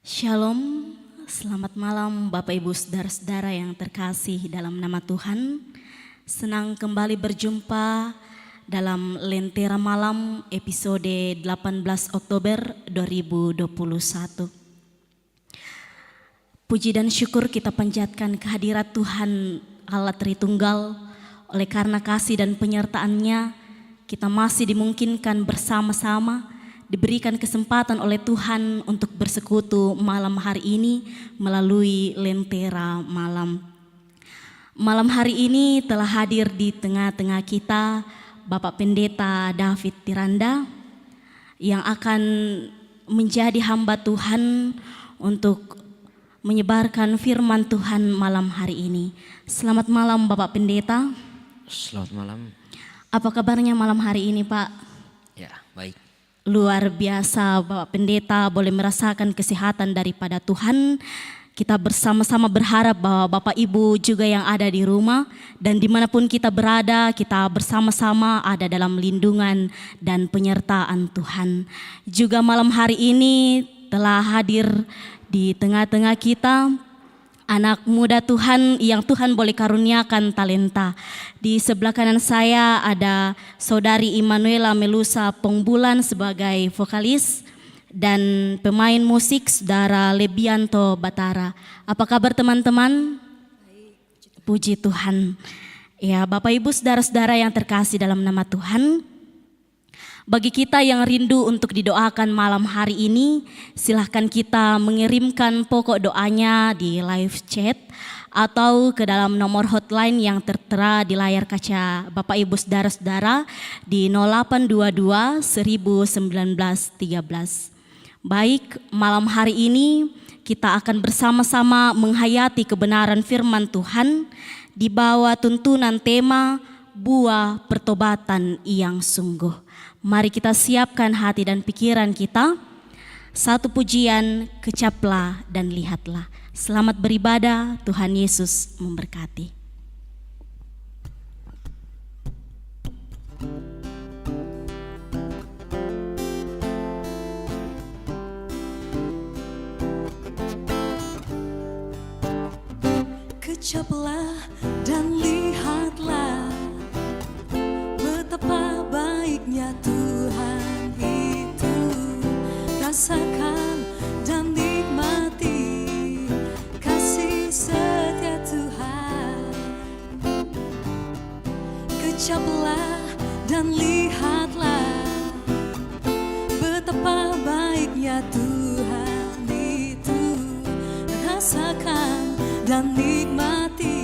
Shalom, selamat malam Bapak Ibu Saudara-saudara yang terkasih dalam nama Tuhan. Senang kembali berjumpa dalam Lentera Malam episode 18 Oktober 2021. Puji dan syukur kita panjatkan kehadirat Tuhan Allah Tritunggal. Oleh karena kasih dan penyertaan-Nya, kita masih dimungkinkan bersama-sama, diberikan kesempatan oleh Tuhan untuk bersekutu malam hari ini melalui Lentera Malam. Malam hari ini telah hadir di tengah-tengah kita Bapak Pendeta David Tiranda yang akan menjadi hamba Tuhan untuk menyebarkan firman Tuhan malam hari ini. Selamat malam Bapak Pendeta. Selamat malam. Apa kabarnya malam hari ini Pak? Ya, baik. Luar biasa Bapak Pendeta boleh merasakan kesehatan daripada Tuhan. Kita bersama-sama berharap bahwa Bapak Ibu juga yang ada di rumah dan dimanapun kita berada, kita bersama-sama ada dalam lindungan dan penyertaan Tuhan. Juga malam hari ini telah hadir di tengah-tengah kita anak muda Tuhan yang Tuhan boleh karuniakan talenta. Di sebelah kanan saya ada Saudari Immanuela Melusa Pongbulan sebagai vokalis dan pemain musik Saudara Lebianto Batara. Apa kabar teman-teman? Puji Tuhan. Ya, Bapak Ibu saudara-saudara yang terkasih dalam nama Tuhan. Bagi kita yang rindu untuk didoakan malam hari ini, silahkan kita mengirimkan pokok doanya di live chat atau ke dalam nomor hotline yang tertera di layar kaca Bapak Ibu saudara-saudara di 0822 1913. Baik, malam hari ini kita akan bersama-sama menghayati kebenaran firman Tuhan di bawah tuntunan tema buah pertobatan yang sungguh. Mari kita siapkan hati dan pikiran kita. Satu pujian, kecaplah dan lihatlah. Selamat beribadah, Tuhan Yesus memberkati. Kecaplah dan lihatlah betapa baiknya Tuhan itu. Rasakan dan nikmati kasih setia Tuhan. Kecaplah dan lihatlah betapa baiknya Tuhan itu. Rasakan dan nikmati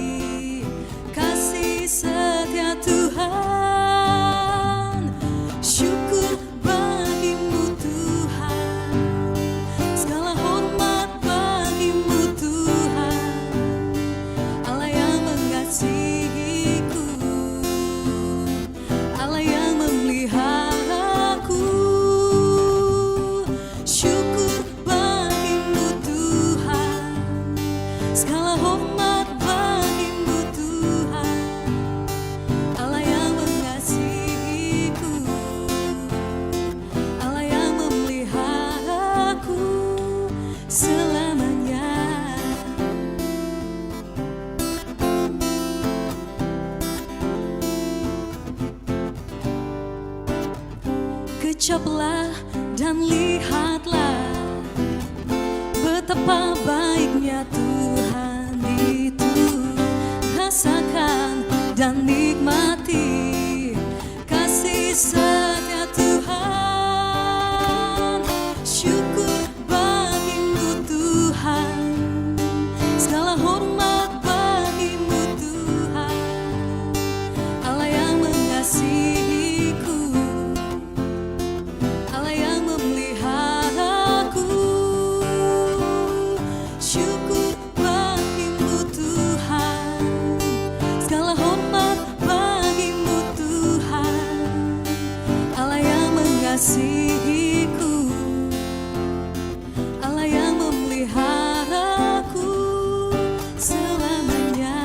kasih setia Tuhan. Syukur bagimu Tuhan, segala hormat bagimu Tuhan, Allah yang mengasihiku, Allah yang memeliharaku. Syukur bagimu Tuhan, segala hormat bagimu Tuhan, Allah yang mengasihiku, Allah yang memeliharaku selamanya. Kecaplah dan lihatlah betapa baiknya Tuhan itu. Rasakan dan nikmati kasih setia Tuhan. Syukur bagimu Tuhan, segala hormat bagimu Tuhan, Allah yang mengasihiku, Allah yang memeliharaku. Syukur bagimu Tuhan, segala hormat bagimu Tuhan, Allah yang mengasihiku, Allah yang memeliharaku selamanya.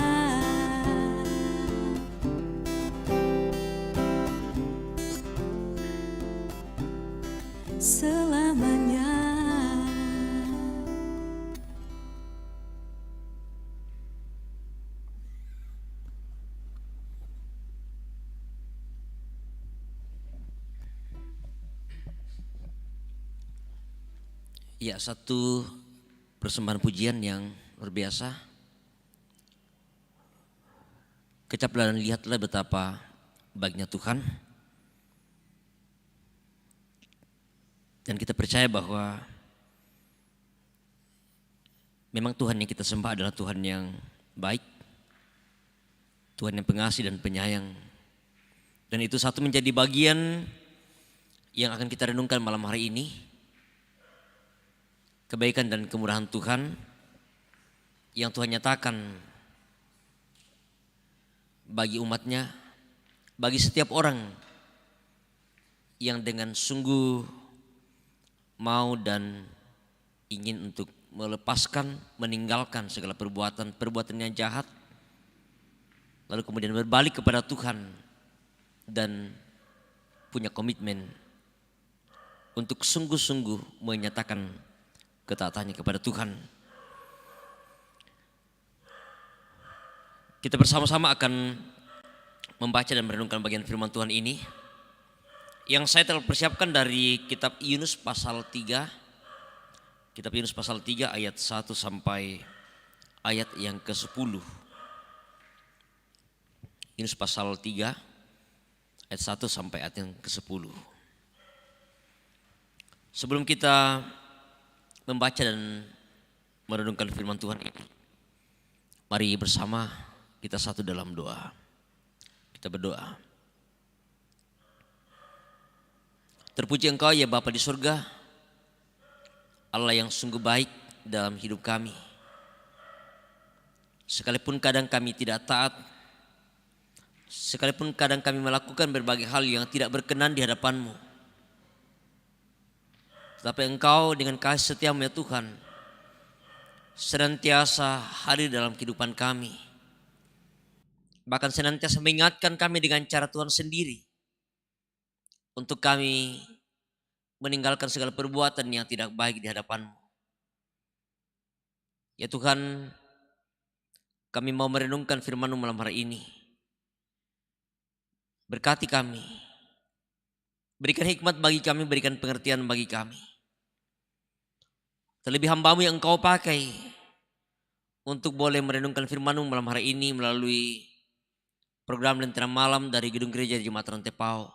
Selamanya. Ya, satu persembahan pujian yang luar biasa. Kecaplah dan lihatlah betapa baiknya Tuhan. Dan kita percaya bahwa memang Tuhan yang kita sembah adalah Tuhan yang baik, Tuhan yang pengasih dan penyayang. Dan itu satu menjadi bagian yang akan kita renungkan malam hari ini. Kebaikan dan kemurahan Tuhan yang Tuhan nyatakan bagi umatnya, bagi setiap orang yang dengan sungguh mau dan ingin untuk melepaskan, meninggalkan segala perbuatan yang jahat, lalu kemudian berbalik kepada Tuhan dan punya komitmen untuk sungguh-sungguh menyatakan ketaatannya kepada Tuhan. Kita bersama-sama akan membaca dan merenungkan bagian firman Tuhan ini yang saya telah persiapkan dari kitab Yunus pasal 3. Kitab Yunus pasal 3 ayat 1 sampai ayat yang ke-10. Yunus pasal 3 ayat 1 sampai ayat yang ke-10. Sebelum kita membaca dan merenungkan firman Tuhan ini, mari bersama kita satu dalam doa. Kita berdoa. Terpuji Engkau ya Bapa di surga, Allah yang sungguh baik dalam hidup kami. Sekalipun kadang kami tidak taat, sekalipun kadang kami melakukan berbagai hal yang tidak berkenan di hadapan-Mu, tetapi Engkau dengan kasih setiamu ya Tuhan senantiasa hadir dalam kehidupan kami. Bahkan senantiasa mengingatkan kami dengan cara Tuhan sendiri untuk kami meninggalkan segala perbuatan yang tidak baik di hadapan-Mu. Ya Tuhan, kami mau merenungkan firman-Mu malam hari ini. Berkati kami. Berikan hikmat bagi kami, berikan pengertian bagi kami. Terlebih hamba-Mu yang Engkau pakai untuk boleh merenungkan firman-Mu malam hari ini melalui program Lentera Malam dari Gedung Gereja Jemaat Rantepao.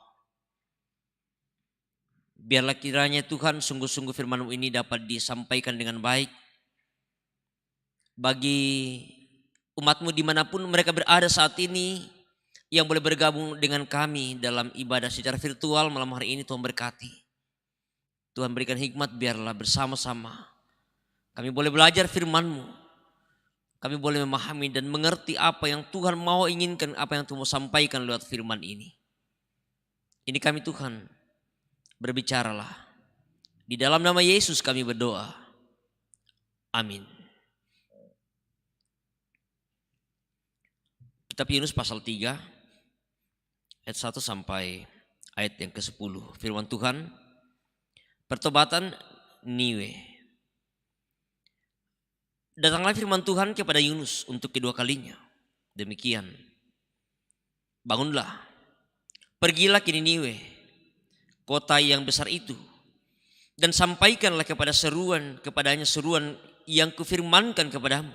Biarlah kiranya Tuhan sungguh-sungguh firman-Mu ini dapat disampaikan dengan baik bagi umat-Mu dimanapun mereka berada saat ini, yang boleh bergabung dengan kami dalam ibadah secara virtual malam hari ini. Tuhan berkati. Tuhan berikan hikmat, biarlah bersama-sama kami boleh belajar firman-Mu. Kami boleh memahami dan mengerti apa yang Tuhan mau inginkan, apa yang Tuhan mau sampaikan lewat firman ini. Ini kami Tuhan, berbicaralah. Di dalam nama Yesus kami berdoa. Amin. Kitab Yunus pasal 3 ayat 1 sampai ayat yang ke-10. Firman Tuhan, pertobatan Niwe. Datanglah firman Tuhan kepada Yunus untuk kedua kalinya. Demikian, bangunlah, pergilah ke Niniwe, kota yang besar itu, dan sampaikanlah kepadanya seruan yang kufirmankan kepadamu.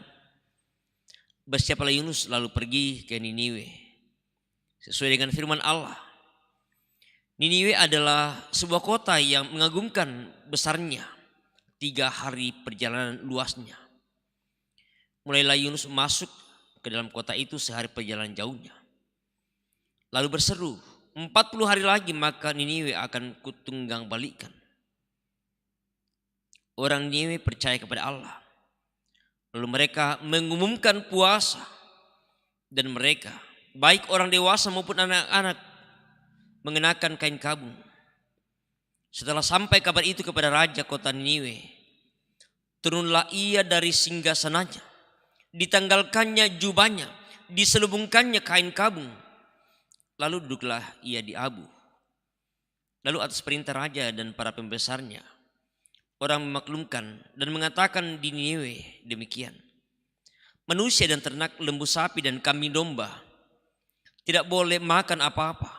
Bersiaplah Yunus lalu pergi ke Niniwe sesuai dengan firman Allah. Niniwe adalah sebuah kota yang mengagumkan besarnya, 3 hari perjalanan luasnya. Mulailah Yunus masuk ke dalam kota itu sehari perjalanan jauhnya. Lalu berseru, 40 hari lagi maka Niniwe akan kutunggang balikan. Orang Niniwe percaya kepada Allah. Lalu mereka mengumumkan puasa, dan mereka, baik orang dewasa maupun anak-anak, mengenakan kain kabung. Setelah sampai kabar itu kepada raja kota Niniwe, turunlah ia dari singgasananya, ditanggalkannya jubahnya, diselubungkannya kain kabung, lalu duduklah ia di abu. Lalu atas perintah raja dan para pembesarnya, orang memaklumkan dan mengatakan di Niniwe demikian, manusia dan ternak, lembu sapi dan kambing domba tidak boleh makan apa-apa,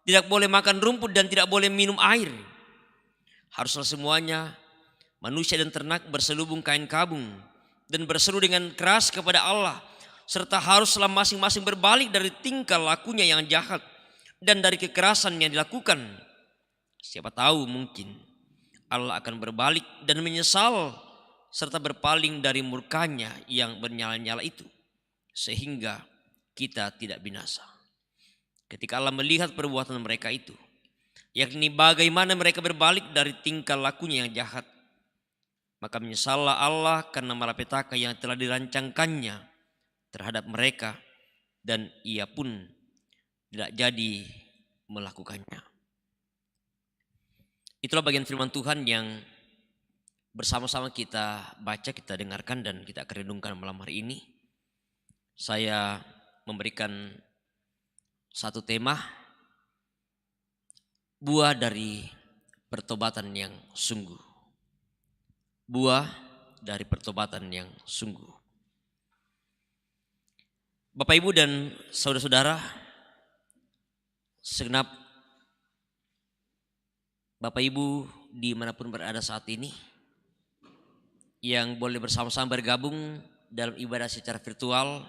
tidak boleh makan rumput dan tidak boleh minum air. Haruslah semuanya Manusia dan ternak berselubung kain kabung dan berseru dengan keras kepada Allah, serta haruslah masing-masing berbalik dari tingkah lakunya yang jahat dan dari kekerasan yang dilakukan. Siapa tahu mungkin Allah akan berbalik dan menyesal serta berpaling dari murkanya yang bernyala-nyala itu, sehingga kita tidak binasa. Ketika Allah melihat perbuatan mereka itu, yakni bagaimana mereka berbalik dari tingkah lakunya yang jahat, maka menyesallah Allah karena malapetaka yang telah dirancangkannya terhadap mereka, dan ia pun tidak jadi melakukannya. Itulah bagian firman Tuhan yang bersama-sama kita baca, kita dengarkan, dan kita akan renungkan malam hari ini. Saya memberikan satu tema, buah dari pertobatan yang sungguh. Buah dari pertobatan yang sungguh. Bapak, Ibu, dan saudara-saudara, segenap Bapak Ibu dimanapun berada saat ini, yang boleh bersama-sama bergabung dalam ibadah secara virtual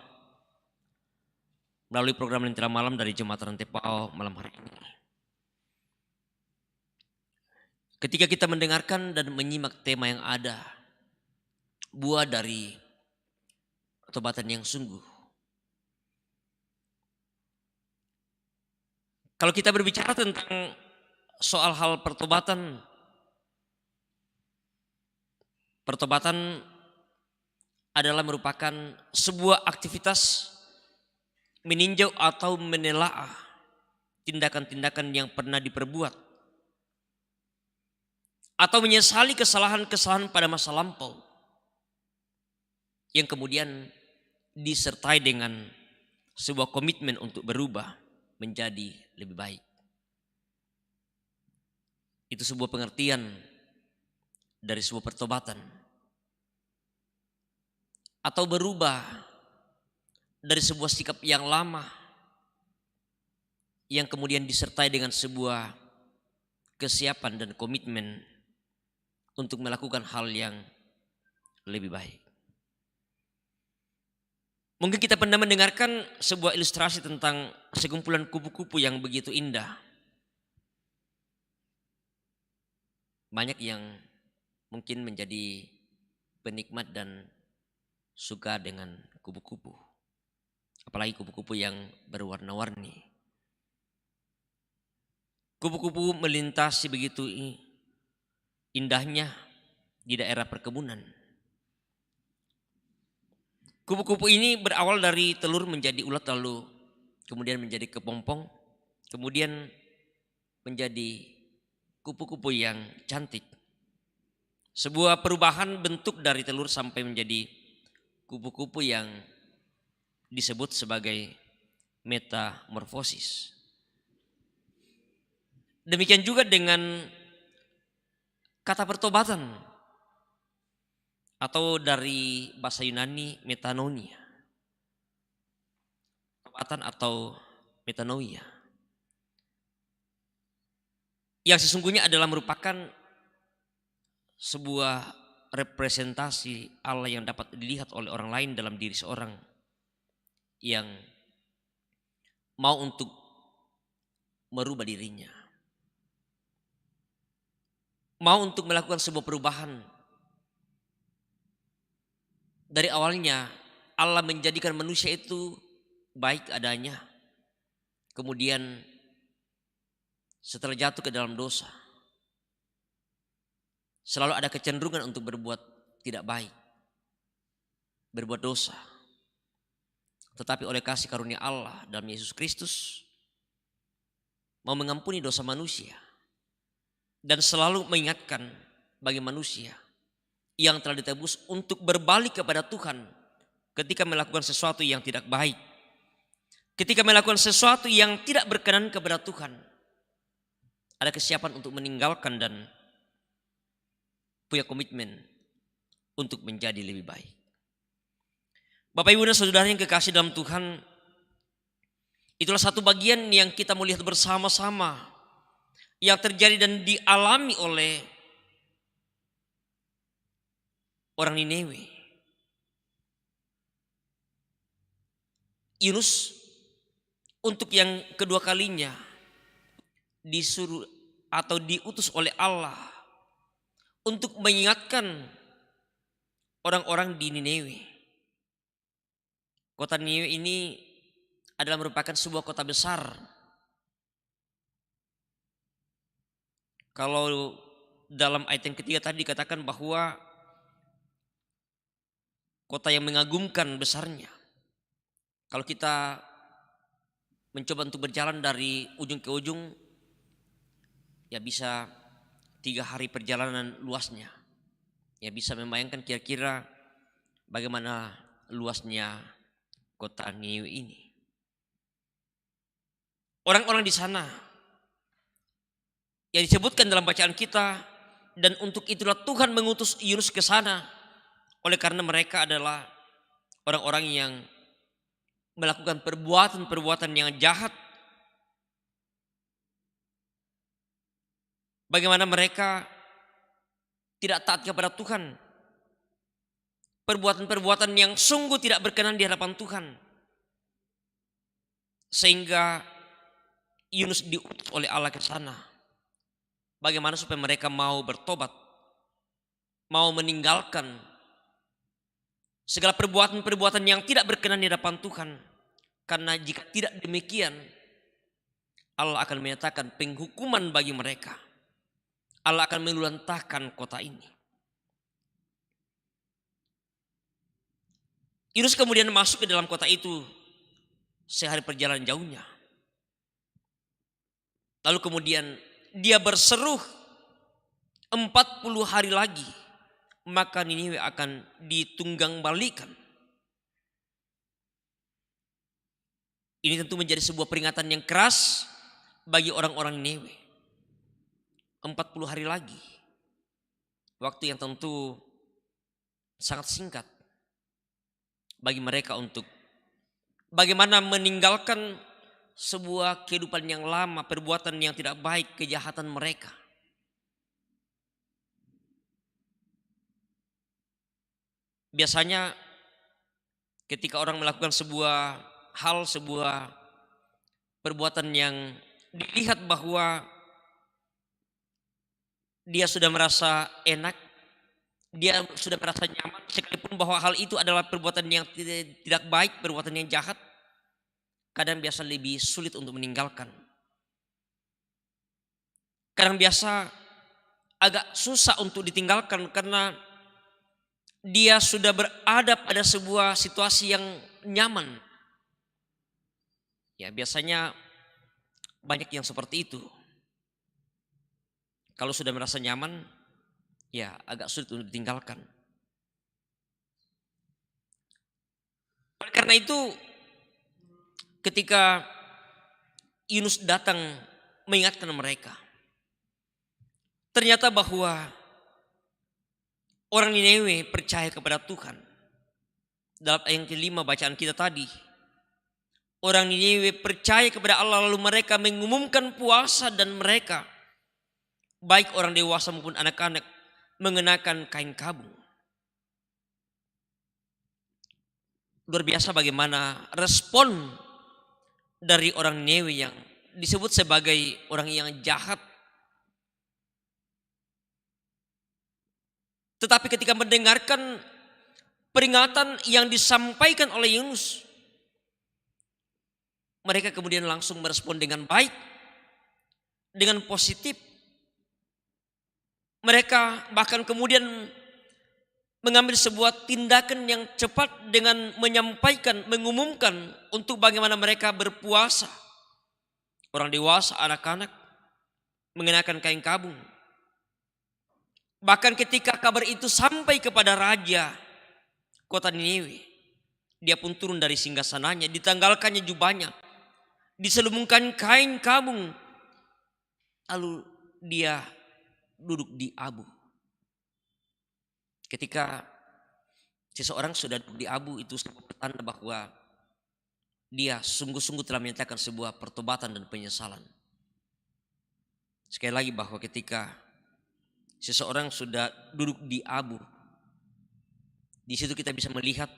melalui program Lentera Malam dari Jemaat Rantepao malam hari ini. Ketika kita mendengarkan dan menyimak tema yang ada, buah dari pertobatan yang sungguh. Kalau kita berbicara tentang soal hal pertobatan, pertobatan adalah merupakan sebuah aktivitas meninjau atau menelaah tindakan-tindakan yang pernah diperbuat atau menyesali kesalahan-kesalahan pada masa lampau yang kemudian disertai dengan sebuah komitmen untuk berubah menjadi lebih baik. Itu sebuah pengertian dari sebuah pertobatan, atau berubah dari sebuah sikap yang lama yang kemudian disertai dengan sebuah kesiapan dan komitmen untuk melakukan hal yang lebih baik. Mungkin kita pernah mendengarkan sebuah ilustrasi tentang sekumpulan kupu-kupu yang begitu indah. Banyak yang mungkin menjadi penikmat dan suka dengan kupu-kupu. Apalagi kupu-kupu yang berwarna-warni. Kupu-kupu melintasi begitu indahnya di daerah perkebunan. Kupu-kupu ini berawal dari telur menjadi ulat, lalu kemudian menjadi kepompong, kemudian menjadi kupu-kupu yang cantik. Sebuah perubahan bentuk dari telur sampai menjadi kupu-kupu yang disebut sebagai metamorfosis. Demikian juga dengan kata pertobatan, atau dari bahasa Yunani metanoia. Pertobatan atau metanoia, yang sesungguhnya adalah merupakan sebuah representasi Allah yang dapat dilihat oleh orang lain dalam diri seorang yang mau untuk merubah dirinya, mau untuk melakukan sebuah perubahan. Dari awalnya Allah menjadikan manusia itu baik adanya, kemudian setelah jatuh ke dalam dosa, selalu ada kecenderungan untuk berbuat tidak baik, berbuat dosa. Tetapi oleh kasih karunia Allah dalam Yesus Kristus mau mengampuni dosa manusia dan selalu mengingatkan bagi manusia yang telah ditebus untuk berbalik kepada Tuhan ketika melakukan sesuatu yang tidak baik, ketika melakukan sesuatu yang tidak berkenan kepada Tuhan. Ada kesiapan untuk meninggalkan dan punya komitmen untuk menjadi lebih baik. Bapak, Ibu, dan saudara yang kekasih dalam Tuhan, itulah satu bagian yang kita melihat bersama-sama yang terjadi dan dialami oleh orang Niniwe. Yunus untuk yang kedua kalinya disuruh atau diutus oleh Allah untuk mengingatkan orang-orang di Niniwe. Kota Niniwe ini adalah merupakan sebuah kota besar. Kalau dalam ayat yang ketiga tadi dikatakan bahwa kota yang mengagumkan besarnya. Kalau kita mencoba untuk berjalan dari ujung ke ujung, ya bisa 3 hari perjalanan luasnya. Ya bisa membayangkan kira-kira bagaimana luasnya kota Niniwe ini. Orang-orang di sana yang disebutkan dalam bacaan kita, dan untuk itulah Tuhan mengutus Yunus ke sana, oleh karena mereka adalah orang-orang yang melakukan perbuatan-perbuatan yang jahat. Bagaimana mereka tidak taat kepada Tuhan, perbuatan-perbuatan yang sungguh tidak berkenan di hadapan Tuhan, sehingga Yunus diutus oleh Allah ke sana. Bagaimana supaya mereka mau bertobat, mau meninggalkan segala perbuatan-perbuatan yang tidak berkenan di hadapan Tuhan. Karena jika tidak demikian, Allah akan menyatakan penghukuman bagi mereka. Allah akan meluluhlantahkan kota ini. Yunus kemudian masuk ke dalam kota itu sehari perjalanan jauhnya. Lalu kemudian dia berseru 40 hari lagi, maka Niniwe akan ditunggang balikan. Ini tentu menjadi sebuah peringatan yang keras bagi orang-orang Niniwe. 40 hari lagi, waktu yang tentu sangat singkat bagi mereka untuk bagaimana meninggalkan sebuah kehidupan yang lama, perbuatan yang tidak baik, kejahatan mereka. Biasanya ketika orang melakukan sebuah hal, sebuah perbuatan yang dilihat bahwa dia sudah merasa enak, dia sudah merasa nyaman, sekalipun bahwa hal itu adalah perbuatan yang tidak baik, perbuatan yang jahat, kadang biasa lebih sulit untuk meninggalkan. Kadang biasa agak susah untuk ditinggalkan karena dia sudah berada pada sebuah situasi yang nyaman. Ya biasanya banyak yang seperti itu. Kalau sudah merasa nyaman, ya agak sulit untuk ditinggalkan. Oleh karena itu, ketika Yunus datang mengingatkan mereka, ternyata bahwa orang Niniwe percaya kepada Tuhan. Dalam ayat yang kelima bacaan kita tadi, orang Niniwe percaya kepada Allah, lalu mereka mengumumkan puasa, dan mereka, baik orang dewasa maupun anak-anak, mengenakan kain kabung. Luar biasa bagaimana respon dari orang Niniwe yang disebut sebagai orang yang jahat. Tetapi ketika mendengarkan peringatan yang disampaikan oleh Yunus, mereka kemudian langsung merespon dengan baik, dengan positif. Mereka bahkan kemudian mengambil sebuah tindakan yang cepat dengan menyampaikan, mengumumkan untuk bagaimana mereka berpuasa. Orang dewasa, anak-anak mengenakan kain kabung. Bahkan ketika kabar itu sampai kepada raja kota Niniwe, dia pun turun dari singgasananya, ditanggalkannya jubahnya, diselubungkan kain kabung, lalu dia duduk di abu. Ketika seseorang sudah duduk di abu, itu sebuah pertanda bahwa dia sungguh-sungguh telah menyatakan sebuah pertobatan dan penyesalan. Sekali lagi bahwa ketika seseorang sudah duduk di abu, Di situ kita bisa melihat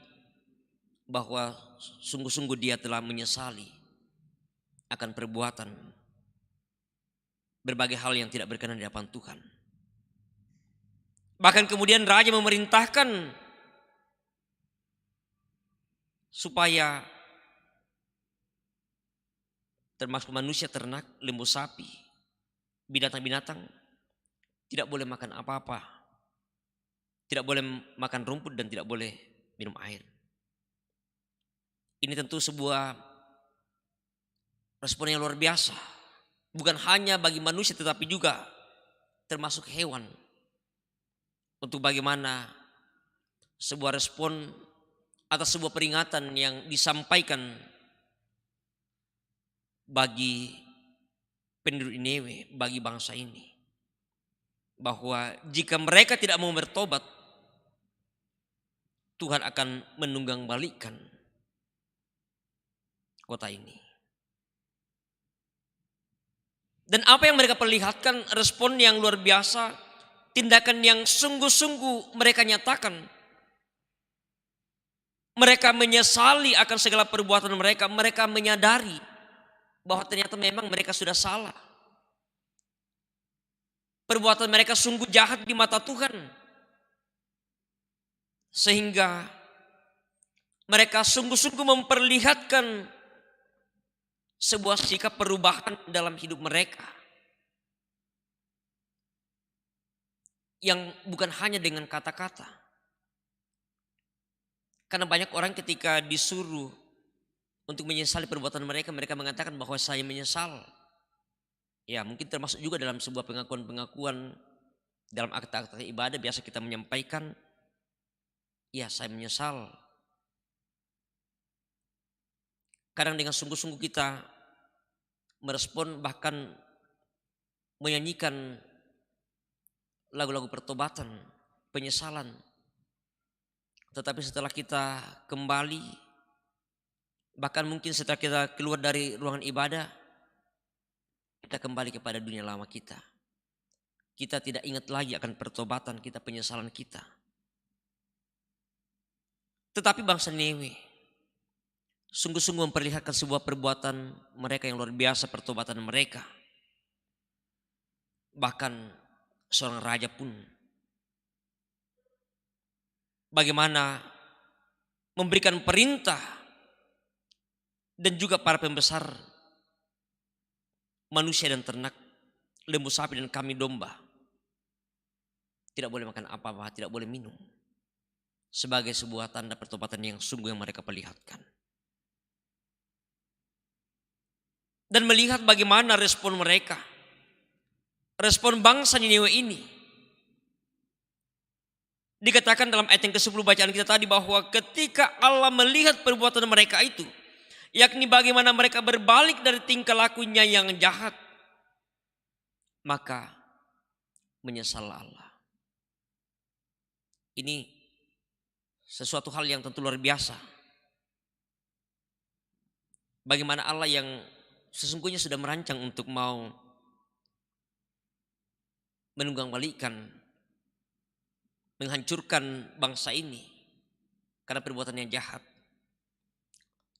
bahwa sungguh-sungguh dia telah menyesali akan perbuatan berbagai hal yang tidak berkenan di hadapan Tuhan. Bahkan kemudian raja memerintahkan supaya termasuk manusia, ternak, lembu, sapi, binatang-binatang tidak boleh makan apa-apa, tidak boleh makan rumput dan tidak boleh minum air. Ini tentu sebuah respon yang luar biasa, bukan hanya bagi manusia tetapi juga termasuk hewan. Untuk bagaimana sebuah respon atas sebuah peringatan yang disampaikan bagi penduduk Niniwe, bagi bangsa ini, bahwa jika mereka tidak mau bertobat, Tuhan akan menunggang balikkan kota ini. Dan apa yang mereka perlihatkan, respon yang luar biasa, tindakan yang sungguh-sungguh mereka nyatakan. Mereka menyesali akan segala perbuatan mereka. Mereka menyadari bahwa ternyata memang mereka sudah salah. Perbuatan mereka sungguh jahat di mata Tuhan. Sehingga mereka sungguh-sungguh memperlihatkan sebuah sikap perubahan dalam hidup mereka. Yang bukan hanya dengan kata-kata. Karena banyak orang ketika disuruh untuk menyesali perbuatan mereka, mereka mengatakan bahwa saya menyesal. Ya, mungkin termasuk juga dalam sebuah pengakuan-pengakuan dalam akta-akta ibadah biasa kita menyampaikan, ya saya menyesal. Kadang dengan sungguh-sungguh kita merespon, bahkan menyanyikan lagu-lagu pertobatan, penyesalan. Tetapi setelah kita kembali, bahkan mungkin setelah kita keluar dari ruangan ibadah, kita kembali kepada dunia lama kita. Kita tidak ingat lagi akan pertobatan kita, penyesalan kita. Tetapi bangsa Niniwe sungguh-sungguh memperlihatkan sebuah perbuatan mereka yang luar biasa, pertobatan mereka. Bahkan seorang raja pun bagaimana memberikan perintah, dan juga para pembesar manusia dan ternak, lembu, sapi dan kambing domba tidak boleh makan apa-apa, tidak boleh minum, sebagai sebuah tanda pertobatan yang sungguh yang mereka perlihatkan. Dan melihat bagaimana respon mereka, respon bangsa Niniwe ini. Dikatakan dalam ayat yang ke-10 bacaan kita tadi bahwa ketika Allah melihat perbuatan mereka itu, yakni bagaimana mereka berbalik dari tingkah lakunya yang jahat, maka menyesal Allah. Ini sesuatu hal yang tentu luar biasa. Bagaimana Allah yang sesungguhnya sudah merancang untuk mau menunggang balikkan, menghancurkan bangsa ini karena perbuatan yang jahat.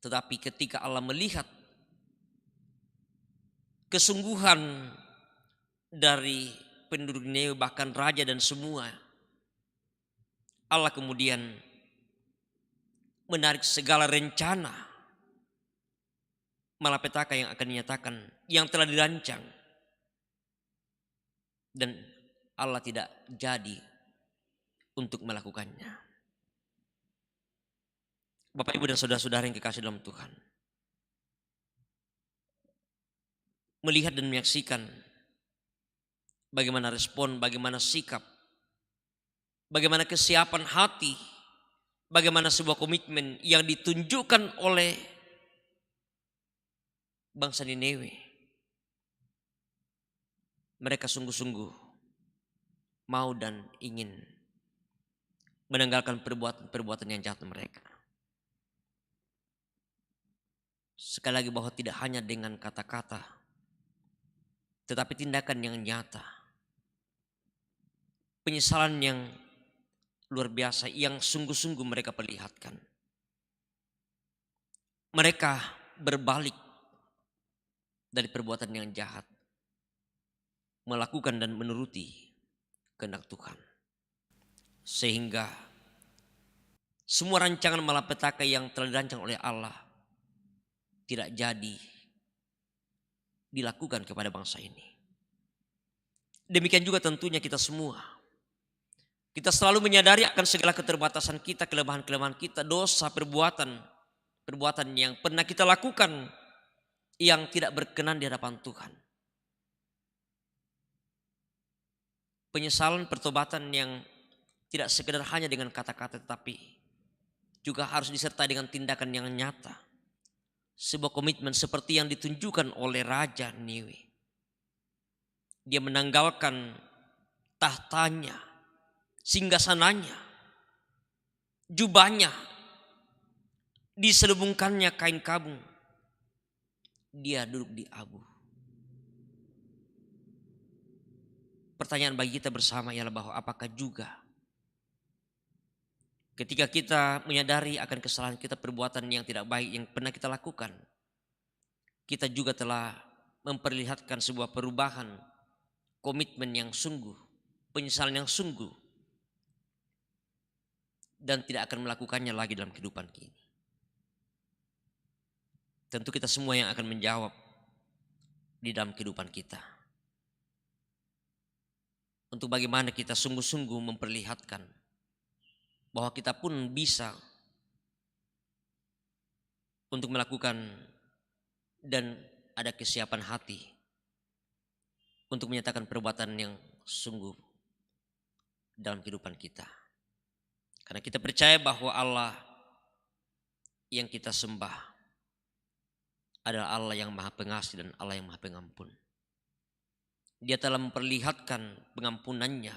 Tetapi ketika Allah melihat kesungguhan dari penduduk Niniwe, bahkan raja dan semua, Allah kemudian menarik segala rencana malapetaka yang akan dinyatakan, yang telah dirancang. Dan Allah tidak jadi untuk melakukannya. Bapak, Ibu dan saudara-saudara yang kekasih dalam Tuhan, melihat dan menyaksikan bagaimana respon, bagaimana sikap, bagaimana kesiapan hati, bagaimana sebuah komitmen yang ditunjukkan oleh bangsa Niniwe. Mereka sungguh-sungguh mau dan ingin menanggalkan perbuatan yang jahat mereka. Sekali lagi bahwa tidak hanya dengan kata-kata, tetapi tindakan yang nyata. Penyesalan yang luar biasa yang sungguh-sungguh mereka perlihatkan. Mereka berbalik dari perbuatan yang jahat, melakukan dan menuruti kehendak Tuhan. Sehingga semua rancangan malapetaka yang telah dirancang oleh Allah tidak jadi dilakukan kepada bangsa ini. Demikian juga tentunya kita semua. Kita selalu menyadari akan segala keterbatasan kita, kelemahan-kelemahan kita, dosa, perbuatan yang pernah kita lakukan yang tidak berkenan di hadapan Tuhan. Penyesalan, pertobatan yang tidak sekedar hanya dengan kata-kata, tetapi juga harus disertai dengan tindakan yang nyata. Sebuah komitmen seperti yang ditunjukkan oleh Raja Niniwe. Dia menanggalkan tahtanya, singgasananya, jubahnya, diselubungkannya kain kabung. Dia duduk di abu. Pertanyaan bagi kita bersama ialah bahwa apakah juga ketika kita menyadari akan kesalahan kita, perbuatan yang tidak baik yang pernah kita lakukan, kita juga telah memperlihatkan sebuah perubahan, komitmen yang sungguh, penyesalan yang sungguh, dan tidak akan melakukannya lagi dalam kehidupan ini. Tentu kita semua yang akan menjawab di dalam kehidupan kita. Untuk bagaimana kita sungguh-sungguh memperlihatkan bahwa kita pun bisa untuk melakukan dan ada kesiapan hati untuk menyatakan perbuatan yang sungguh dalam kehidupan kita. Karena kita percaya bahwa Allah yang kita sembah adalah Allah yang Maha Pengasih dan Allah yang Maha Pengampun. Dia telah memperlihatkan pengampunannya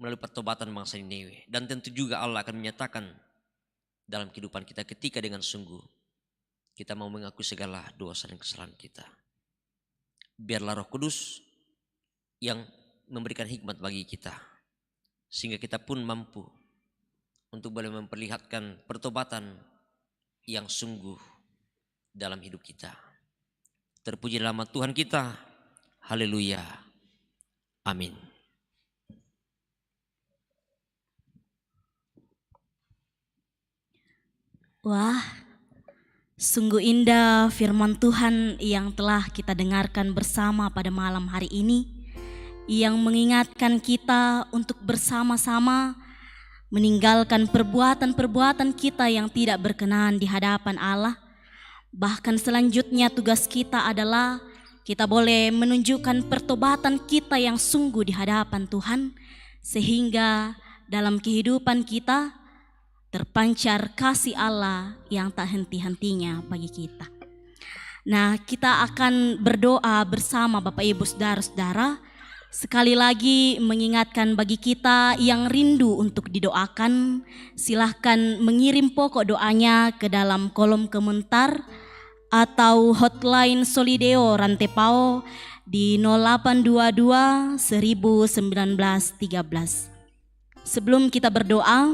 melalui pertobatan bangsa Niniwe. Dan tentu juga Allah akan menyatakan dalam kehidupan kita ketika dengan sungguh kita mau mengaku segala dosa dan kesalahan kita. Biarlah Roh Kudus yang memberikan hikmat bagi kita, sehingga kita pun mampu untuk boleh memperlihatkan pertobatan yang sungguh dalam hidup kita. Terpuji nama Tuhan kita. Haleluya. Amin. Wah, sungguh indah firman Tuhan yang telah kita dengarkan bersama pada malam hari ini, yang mengingatkan kita untuk bersama-sama meninggalkan perbuatan-perbuatan kita yang tidak berkenan di hadapan Allah. Bahkan selanjutnya tugas kita adalah kita boleh menunjukkan pertobatan kita yang sungguh di hadapan Tuhan, sehingga dalam kehidupan kita terpancar kasih Allah yang tak henti-hentinya bagi kita. Nah, kita akan berdoa bersama Bapak Ibu Saudara-saudara. Sekali lagi mengingatkan bagi kita yang rindu untuk didoakan, silahkan mengirim pokok doanya ke dalam kolom komentar atau hotline Solideo Rantepao di 0822 1913. Sebelum kita berdoa,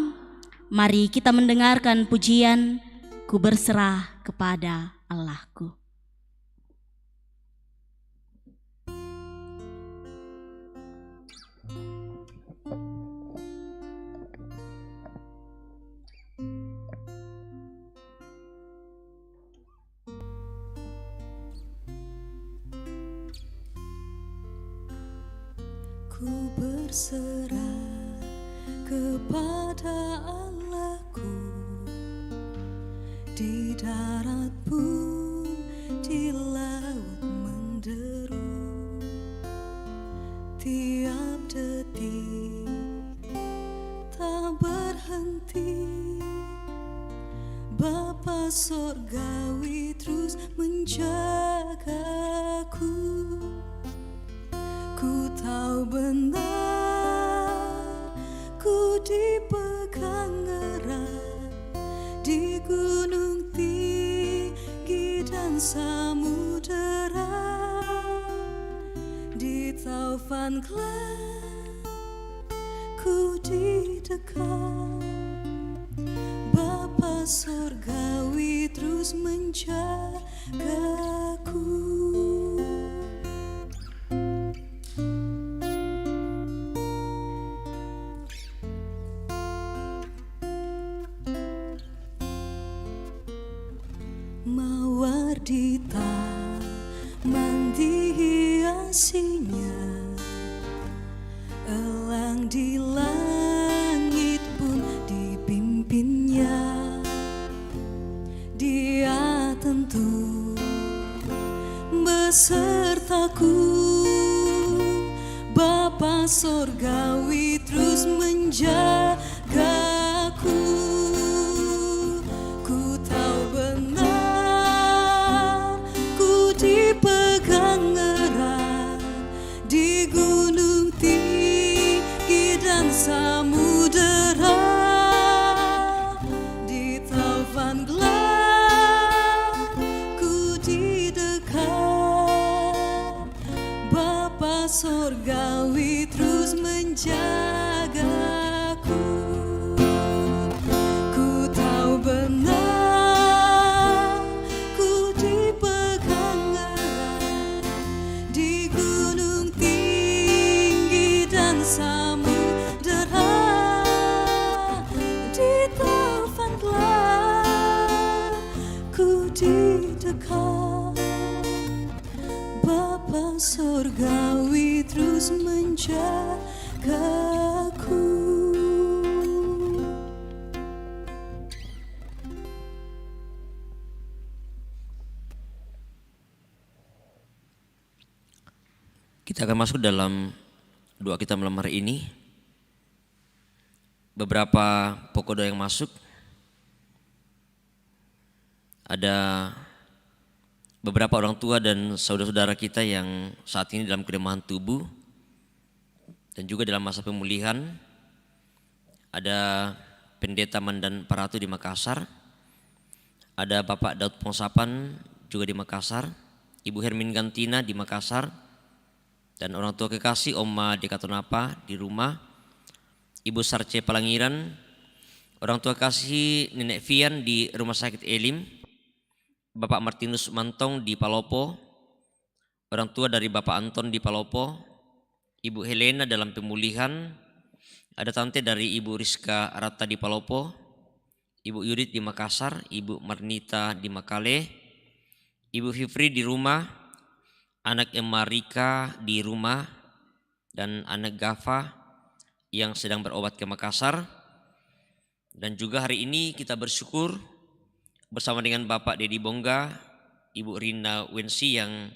mari kita mendengarkan pujian Ku Berserah Kepada Allahku. Ku berserah kepada Allahku, di darat pun di laut menderu, tiap detik tak berhenti. Bapa Sorgawi terus menjagaku. Ku tahu benar, ku dipegang erat di gunung tinggi dan samudera, di taufan gelap ku ku di dekat Bapa Sorgawi terus menjagaku. Mawar di taman dihiasinya, elang di langit pun dipimpinnya. Dia tentu besertaku, Bapa Sorgawi terus menjagaku. Ku tahu benar, ku dipegang erat di gunung tinggi dan samudera, di taufan gelap ku di dekat Bapa Sorgawi terus menjagaku. Ku tahu benar, ku dipegang erat di gunung tinggi dan samudera, di taufan gelap ku di dekat Bapa Sorgawi terus menjagaku. Kita akan masuk dalam doa kita malam hari ini. Beberapa pokok doa yang masuk. Ada beberapa orang tua dan saudara-saudara kita yang saat ini dalam kelemahan tubuh dan juga dalam masa pemulihan. Ada Pendeta Mandan Paratu di Makassar. Ada Bapak Daud Pongsapan juga di Makassar. Ibu Hermin Gantina di Makassar. Dan orang tua kekasih Oma Dekatonapa di rumah, Ibu Sarce Palangiran, orang tua kasih Nenek Vian di Rumah Sakit Elim, Bapak Martinus Mantong di Palopo, orang tua dari Bapak Anton di Palopo, Ibu Helena dalam pemulihan, ada tante dari Ibu Rizka Rata di Palopo, Ibu Yudit di Makassar, Ibu Marnita di Makale, Ibu Fifri di rumah, anak Emarika di rumah, dan anak Gafa yang sedang berobat ke Makassar. Dan juga hari ini kita bersyukur bersama dengan Bapak Dedi Bongga, Ibu Rina Wensi yang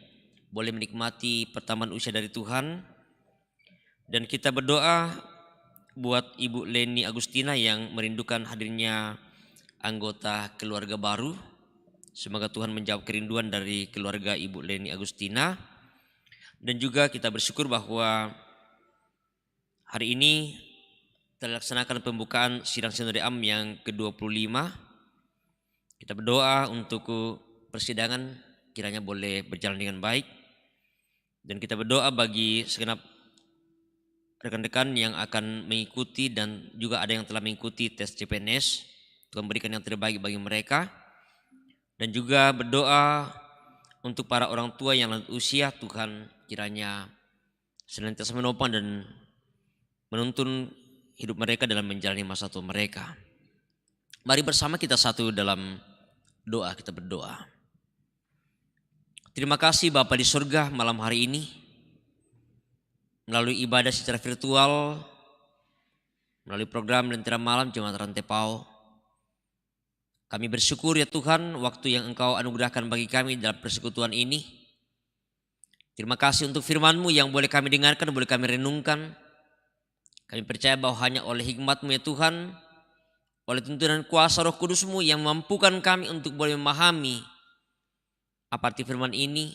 boleh menikmati pertambahan usia dari Tuhan. Dan kita berdoa buat Ibu Leni Agustina yang merindukan hadirnya anggota keluarga baru. Semoga Tuhan menjawab kerinduan dari keluarga Ibu Leni Agustina. Dan juga kita bersyukur bahwa hari ini terlaksanakan pembukaan sidang Sinode Am yang ke-25. Kita berdoa untuk persidangan kiranya boleh berjalan dengan baik. Dan kita berdoa bagi segenap rekan-rekan yang akan mengikuti dan juga ada yang telah mengikuti tes CPNS. Tuhan berikan yang terbaik bagi mereka. Dan juga berdoa untuk para orang tua yang lanjut usia, Tuhan kiranya senantiasa menopang dan menuntun hidup mereka dalam menjalani masa tua mereka. Mari bersama kita satu dalam doa, kita berdoa. Terima kasih Bapa di surga malam hari ini. Melalui ibadah secara virtual, melalui program Lentera Malam Jemaat Rantepao, kami bersyukur ya Tuhan waktu yang Engkau anugerahkan bagi kami dalam persekutuan ini. Terima kasih untuk firman-Mu yang boleh kami dengarkan, boleh kami renungkan. Kami percaya bahwa hanya oleh hikmat-Mu ya Tuhan, oleh tuntunan kuasa Roh Kudus-Mu yang mampukan kami untuk boleh memahami apa arti firman ini.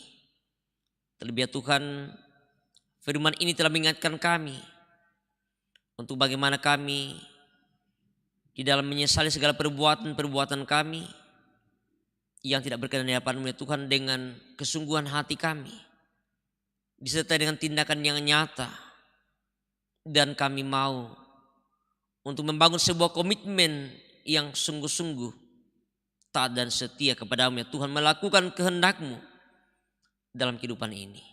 Terlebih ya Tuhan, firman ini telah mengingatkan kami untuk bagaimana kami di dalam menyesali segala perbuatan-perbuatan kami yang tidak berkenan di hadapan-Mu ya Tuhan, dengan kesungguhan hati kami disertai dengan tindakan yang nyata, dan kami mau untuk membangun sebuah komitmen yang sungguh-sungguh taat dan setia kepadamu ya Tuhan, melakukan kehendak-Mu dalam kehidupan ini.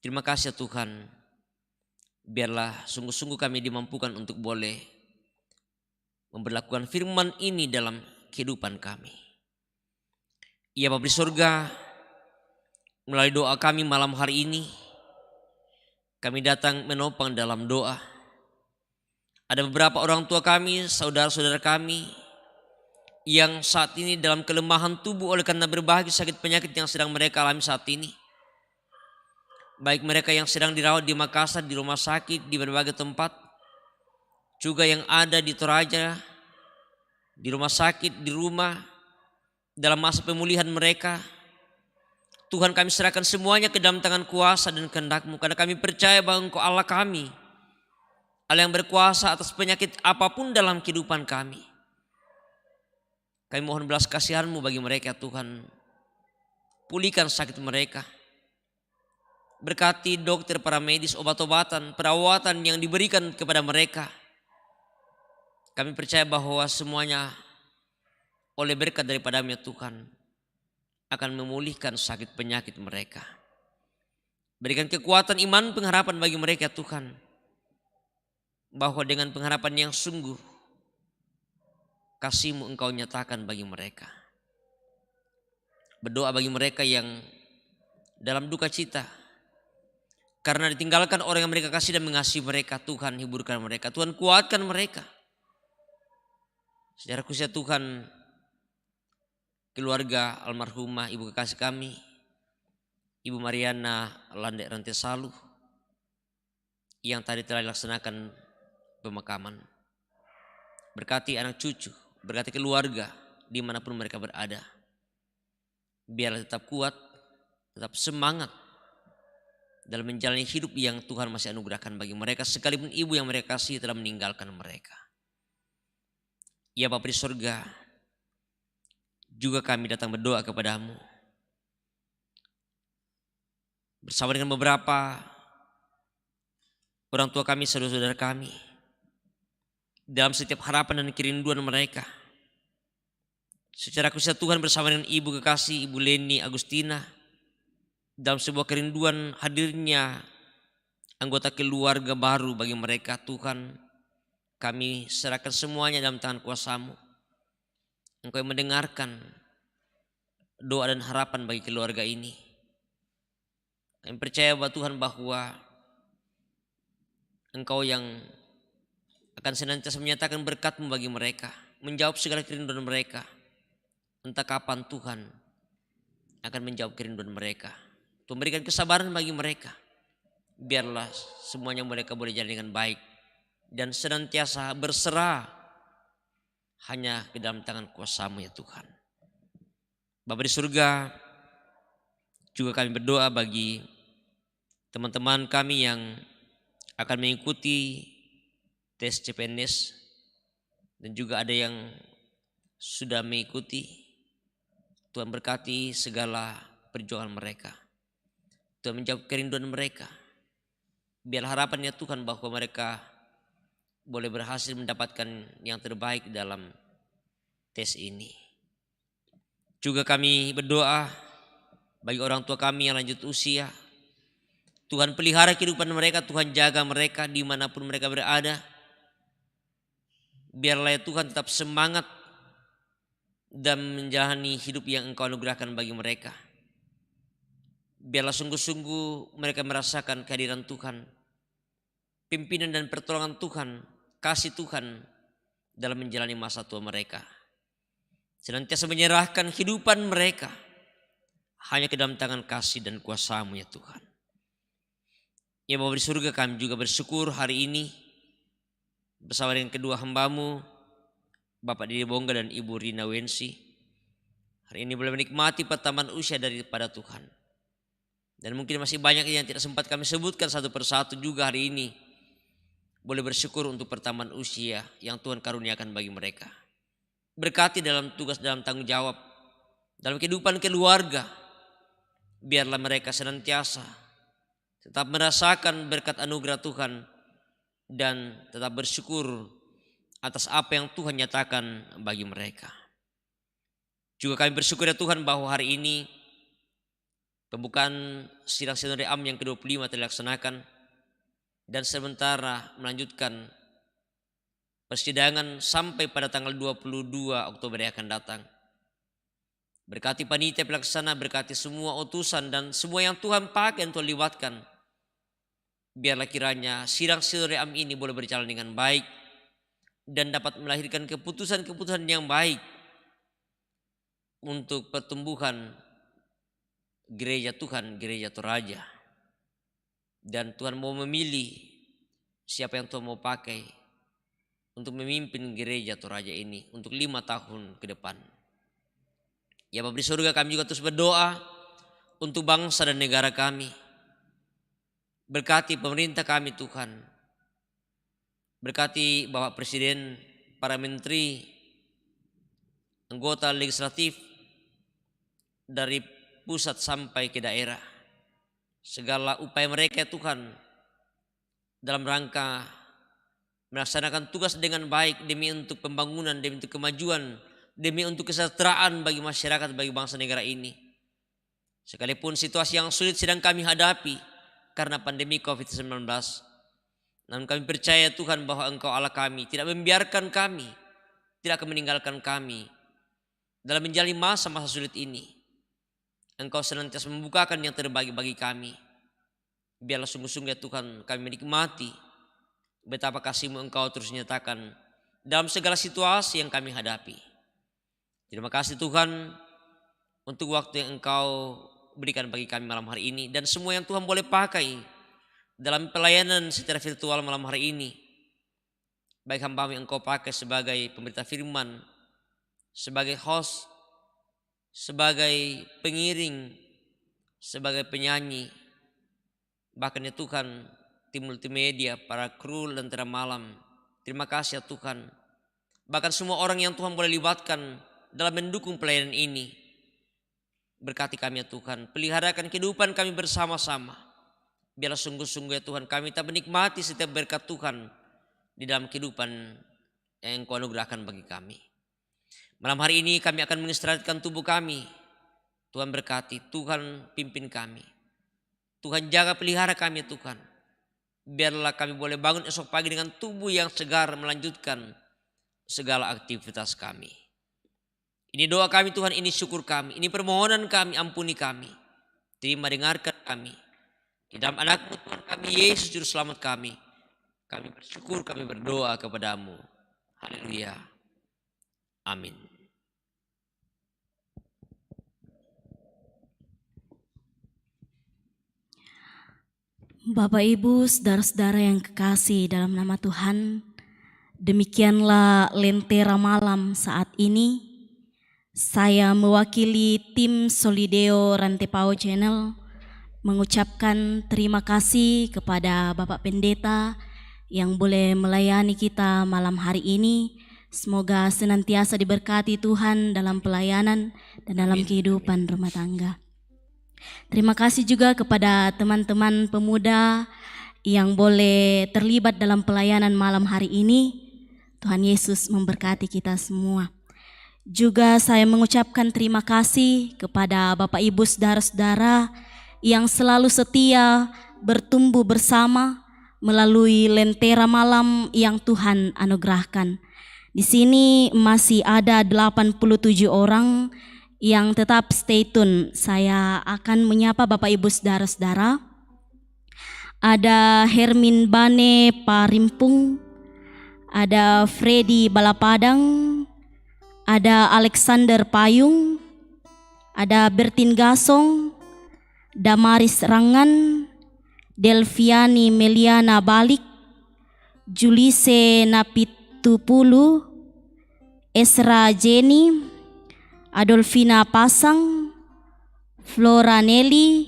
Terima kasih ya Tuhan, biarlah sungguh-sungguh kami dimampukan untuk boleh memperlakukan firman ini dalam kehidupan kami. Ya Bapa di surga, melalui doa kami malam hari ini, kami datang menopang dalam doa. Ada beberapa orang tua kami, saudara-saudara kami yang saat ini dalam kelemahan tubuh oleh karena berbagai sakit penyakit yang sedang mereka alami saat ini. Baik mereka yang sedang dirawat di Makassar, di rumah sakit, di berbagai tempat. Juga yang ada di Toraja, di rumah sakit, di rumah, dalam masa pemulihan mereka. Tuhan, kami serahkan semuanya ke dalam tangan kuasa dan kehendak-Mu, karena kami percaya bahwa Engkau Allah kami, Allah yang berkuasa atas penyakit apapun dalam kehidupan kami. Kami mohon belas kasihan-Mu bagi mereka Tuhan. Pulihkan sakit mereka. Berkati dokter, para medis, obat-obatan, perawatan yang diberikan kepada mereka. Kami percaya bahwa semuanya oleh berkat daripada-Mu ya Tuhan akan memulihkan sakit penyakit mereka. Berikan kekuatan iman pengharapan bagi mereka Tuhan, bahwa dengan pengharapan yang sungguh kasih-Mu Engkau nyatakan bagi mereka. Berdoa bagi mereka yang dalam duka cita karena ditinggalkan orang yang mereka kasih dan mengasihi mereka. Tuhan, hiburkan mereka, Tuhan kuatkan mereka. Secara khusus Tuhan, keluarga almarhumah ibu kekasih kami, Ibu Mariana Landek Rantesalu, yang tadi telah dilaksanakan pemakaman. Berkati anak cucu, berkati keluarga dimanapun mereka berada. Biarlah tetap kuat, tetap semangat dalam menjalani hidup yang Tuhan masih anugerahkan bagi mereka, sekalipun ibu yang mereka kasih telah meninggalkan mereka. Ya Bapa di surga, juga kami datang berdoa kepada-Mu bersama dengan beberapa orang tua kami, saudara-saudara kami, dalam setiap harapan dan kerinduan mereka. Secara khusus Tuhan, bersama dengan ibu kekasih, Ibu Leni Agustina, dalam sebuah kerinduan hadirnya anggota keluarga baru bagi mereka. Tuhan, kami serahkan semuanya dalam tangan kuasa-Mu. Engkau yang mendengarkan doa dan harapan bagi keluarga ini. Kami percaya bahwa Tuhan, bahwa Engkau yang akan senantiasa menyatakan berkat-Mu bagi mereka, menjawab segala kerinduan mereka. Entah kapan Tuhan akan menjawab kerinduan mereka, Tuhan berikan kesabaran bagi mereka. Biarlah semuanya mereka boleh jalan dengan baik dan senantiasa berserah hanya ke dalam tangan kuasa-Mu ya Tuhan. Bapa di surga, juga kami berdoa bagi teman-teman kami yang akan mengikuti tes CPNS, dan juga ada yang sudah mengikuti. Tuhan berkati segala perjuangan mereka, Tuhan menjawab kerinduan mereka. Biar harapannya Tuhan bahwa mereka boleh berhasil mendapatkan yang terbaik dalam tes ini. Juga kami berdoa bagi orang tua kami yang lanjut usia. Tuhan pelihara kehidupan mereka, Tuhan jaga mereka dimanapun mereka berada. Biarlah ya Tuhan tetap semangat dan menjalani hidup yang Engkau anugerahkan bagi mereka. Biarlah sungguh-sungguh mereka merasakan kehadiran Tuhan, pimpinan dan pertolongan Tuhan, kasih Tuhan dalam menjalani masa tua mereka. Senantiasa menyerahkan kehidupan mereka hanya ke dalam tangan kasih dan kuasa-Mu ya Tuhan. Ya Bapa di surga, kami juga bersyukur hari ini bersama dengan kedua hamba-Mu, Bapak Didi Bongga dan Ibu Rina Wensi, hari ini boleh menikmati pertambahan usia daripada Tuhan. Dan mungkin masih banyak yang tidak sempat kami sebutkan satu persatu juga hari ini. Boleh bersyukur untuk pertambahan usia yang Tuhan karuniakan bagi mereka. Berkati dalam tugas, dalam tanggung jawab, dalam kehidupan keluarga. Biarlah mereka senantiasa tetap merasakan berkat anugerah Tuhan dan tetap bersyukur atas apa yang Tuhan nyatakan bagi mereka. Juga kami bersyukur ya Tuhan bahwa hari ini pembukaan sidang Sinode AM yang ke-25 telah dilaksanakan dan sementara melanjutkan persidangan sampai pada tanggal 22 Oktober yang akan datang. Berkati panitia pelaksana, berkati semua utusan dan semua yang Tuhan pakai untuk libatkan. Biarlah kiranya sidang Sinode AM ini boleh berjalan dengan baik dan dapat melahirkan keputusan-keputusan yang baik untuk pertumbuhan gereja Tuhan, gereja Toraja. Dan Tuhan mau memilih siapa yang Tuhan mau pakai untuk memimpin gereja Toraja ini untuk 5 tahun ke depan. Ya Bapa di surga, kami juga terus berdoa untuk bangsa dan negara kami. Berkati pemerintah kami Tuhan. Berkati Bapak Presiden, para menteri, anggota legislatif dari pusat sampai ke daerah. Segala upaya mereka Tuhan dalam rangka melaksanakan tugas dengan baik demi untuk pembangunan, demi untuk kemajuan, demi untuk kesejahteraan bagi masyarakat, bagi bangsa negara ini. Sekalipun situasi yang sulit sedang kami hadapi karena pandemi COVID-19, namun kami percaya Tuhan bahwa Engkau Allah kami tidak membiarkan kami, tidak akan meninggalkan kami dalam menjalani masa-masa sulit ini. Engkau senantiasa membukakan yang terbaik bagi kami. Biarlah sungguh-sungguh ya Tuhan kami menikmati betapa kasih-Mu Engkau terus nyatakan dalam segala situasi yang kami hadapi. Terima kasih Tuhan untuk waktu yang Engkau berikan bagi kami malam hari ini. Dan semua yang Tuhan boleh pakai dalam pelayanan secara virtual malam hari ini. Baik hamba yang Engkau pakai sebagai pemberita firman, sebagai host, sebagai pengiring, sebagai penyanyi, bahkan ya Tuhan tim multimedia, para kru lentera malam. Terima kasih ya Tuhan. Bahkan semua orang yang Tuhan boleh libatkan dalam mendukung pelayanan ini. Berkati kami ya Tuhan, peliharakan kehidupan kami bersama-sama. Biarlah sungguh-sungguh ya Tuhan kami tak menikmati setiap berkat Tuhan di dalam kehidupan yang Engkau anugerahkan bagi kami. Malam hari ini kami akan mengistirahatkan tubuh kami. Tuhan berkati, Tuhan pimpin kami. Tuhan jaga pelihara kami Tuhan. Biarlah kami boleh bangun esok pagi dengan tubuh yang segar melanjutkan segala aktivitas kami. Ini doa kami Tuhan, ini syukur kami, ini permohonan kami, ampuni kami. Terima dengarkan kami. Di dalam anak-Mu Tuhan kami, Yesus Juru Selamat kami. Kami bersyukur, kami berdoa kepada-Mu. Haleluya. Amin. Bapak Ibu, saudara-saudara yang kekasih dalam nama Tuhan, demikianlah lentera malam saat ini. Saya mewakili tim Solideo Rantepao Channel mengucapkan terima kasih kepada Bapak Pendeta yang boleh melayani kita malam hari ini. Semoga senantiasa diberkati Tuhan dalam pelayanan dan dalam kehidupan rumah tangga. Terima kasih juga kepada teman-teman pemuda yang boleh terlibat dalam pelayanan malam hari ini. Tuhan Yesus memberkati kita semua. Juga saya mengucapkan terima kasih kepada Bapak Ibu saudara-saudara yang selalu setia bertumbuh bersama melalui lentera malam yang Tuhan anugerahkan. Di sini masih ada 87 orang yang tetap stay tune. Saya akan menyapa Bapak Ibu saudara-saudara. Ada Hermin Bane Parimpung, ada Freddy Balapadang, ada Alexander Payung, ada Bertin Gasong, Damaris Rangan, Delviani Meliana Balik, Julise Napitupulu, Esra Jenny, Adolfina Pasang, Flora Nelly,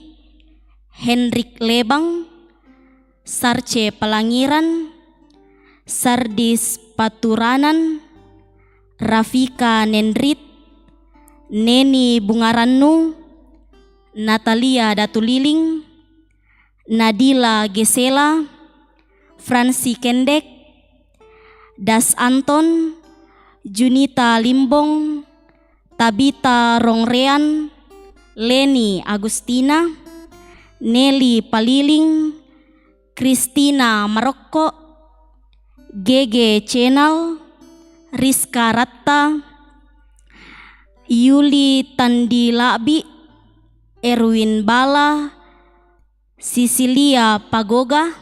Hendrik Lebang, Sarce Pelangiran, Sardis Paturanan, Rafika Nendrit, Neni Bungaranu, Natalia Datuliling, Nadila Gesela, Fransi Kendek, Das Anton, Junita Limbong, Tabita Rongrean, Leni Agustina, Nelly Paliling, Christina Marokko, Gege Channel, Rizka Ratta, Yuli Tandilabi, Erwin Bala, Sisilia Pagoga,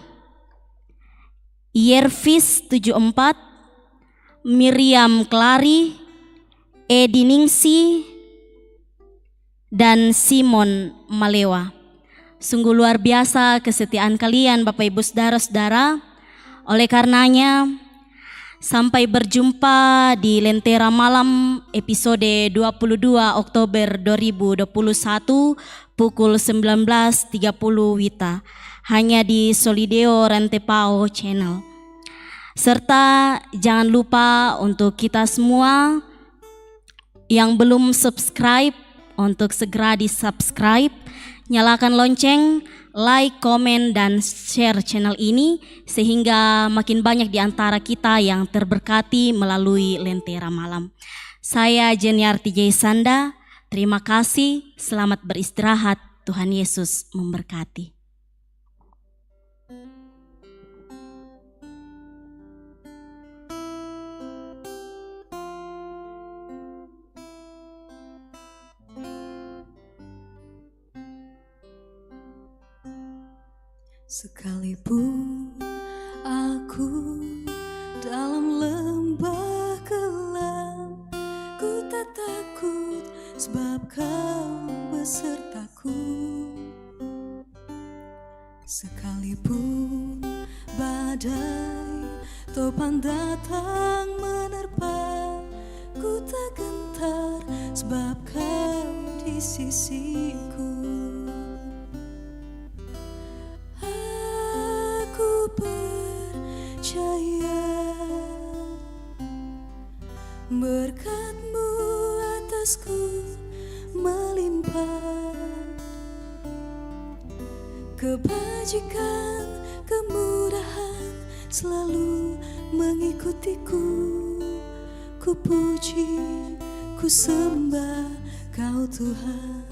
Yervis 74, Miriam Klari, Edi Ningsi, dan Simon Malewa. Sungguh luar biasa kesetiaan kalian Bapak Ibu Saudara-saudara. Oleh karenanya, sampai berjumpa di Lentera Malam episode 22 Oktober 2021 pukul 19.30 WITA hanya di Solideo Rantepao Channel. Serta jangan lupa untuk kita semua yang belum subscribe untuk segera di-subscribe, nyalakan lonceng, like, komen, dan share channel ini sehingga makin banyak di antara kita yang terberkati melalui Lentera Malam. Saya Jeniarti Jaisanda, terima kasih, selamat beristirahat, Tuhan Yesus memberkati. Sekalipun aku dalam lembah kelam, ku tak takut sebab kau besertaku. Sekalipun badai topan datang menerpa, ku tak gentar sebab kau di sisiku. Percaya berkat-Mu atasku melimpah, kebajikan, kemurahan selalu mengikutiku. Ku puji, ku sembah Kau Tuhan.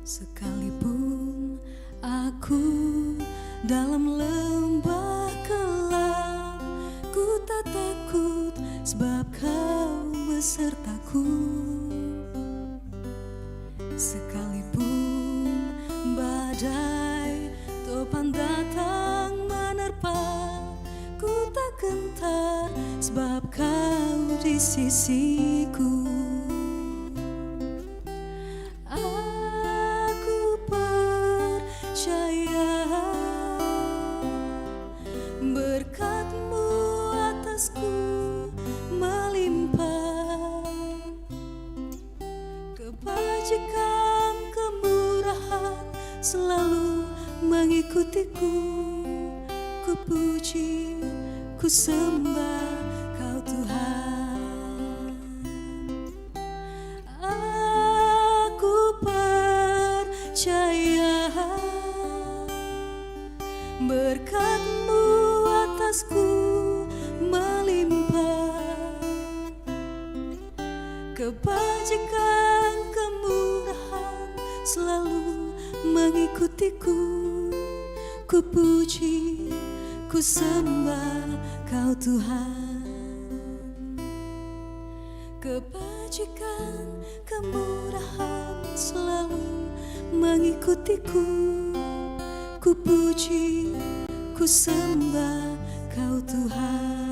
Sekalipun aku dalam lembah kelam, ku tak takut sebab Kau besertaku. Sekalipun badai topan datang menerpa, ku tak gentar sebab Kau di sisiku. Berkat-Mu atasku melimpah, kebajikan, kemurahan selalu mengikutiku. Ku puji, ku sembah Kau Tuhan. Aku percaya berkat-Mu atasku melimpah, kebajikan, kemurahan selalu mengikutiku. Ku puji, ku sembah Kau Tuhan. Kebajikan, kemurahan selalu mengikutiku. Ku puji, ku sembah Kau Tuhan.